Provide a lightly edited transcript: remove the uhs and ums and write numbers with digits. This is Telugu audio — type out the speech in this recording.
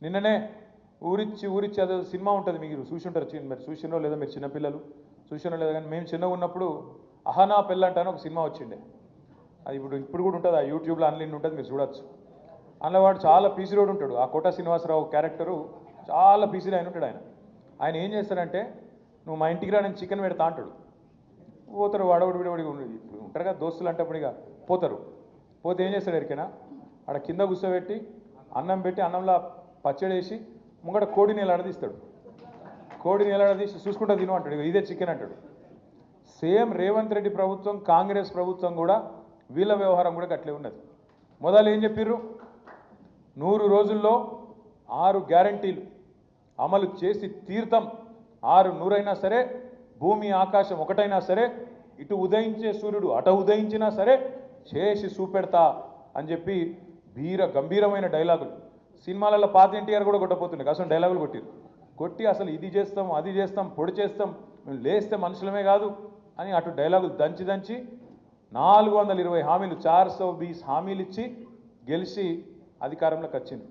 నిన్ననే ఊరిచ్చి అదే సినిమా ఉంటుంది, మీరు చూసి ఉంటారు, మీరు చూసినో లేదా, మీరు చిన్నపిల్లలు చూసినో లేదా, కానీ మేము చిన్నగా ఉన్నప్పుడు అహనా పెళ్ళంట అని ఒక సినిమా వచ్చిండే. అది ఇప్పుడు కూడా ఉంటుంది, ఆ యూట్యూబ్లో అన్లిన్ ఉంటుంది, మీరు చూడొచ్చు. అందులో వాడు చాలా పీసిరోడు ఉంటాడు, ఆ కోట శ్రీనివాసరావు క్యారెక్టరు చాలా పీసిరి ఆయన ఉంటాడు. ఆయన ఏం చేస్తాడంటే, నువ్వు మా ఇంటికి రా, నేను చికెన్ పెడతా అంటాడు. పోతారు, వాడవాడు ఇప్పుడు ఉంటారు కదా దోస్తులు అంటే, అప్పుడు ఇక పోతారు. పోతే ఏం చేస్తాడు ఎరికేనా, ఆడ కింద కూర్చోబెట్టి అన్నం పెట్టి అన్నంలో పచ్చడి వేసి ముంగట కోడిని ఎలాడదీస్తాడు. కోడిని ఎలాడదీసి చూసుకుంటా తిను అంటాడు, ఇక ఇదే చికెన్ అంటాడు. సేమ్ రేవంత్ రెడ్డి ప్రభుత్వం, కాంగ్రెస్ ప్రభుత్వం కూడా వీళ్ళ వ్యవహారం కూడా అట్లే ఉన్నది. మొదలు ఏం చెప్పిర్రు, 100 రోజుల్లో 6 గ్యారంటీలు అమలు చేసి తీర్థం. 100 అయినా సరే, భూమి ఆకాశం ఒకటైనా సరే, ఇటు ఉదయించే సూర్యుడు అటు ఉదయించినా సరే చేసి చూపెడతా అని చెప్పి గంభీరమైన డైలాగులు. సినిమాలలో పాత ఎన్టీఆర్ కూడా కొట్టపోతున్నాయి, అసలు డైలాగులు కొట్టి అసలు ఇది చేస్తాం, అది చేస్తాం, పొడి చేస్తాం, మేము లేస్తే మనుషులమే కాదు అని అటు డైలాగులు దంచి 420 హామీలు 420 హామీలు ఇచ్చి గెలిచి అధికారంలోకి వచ్చింది.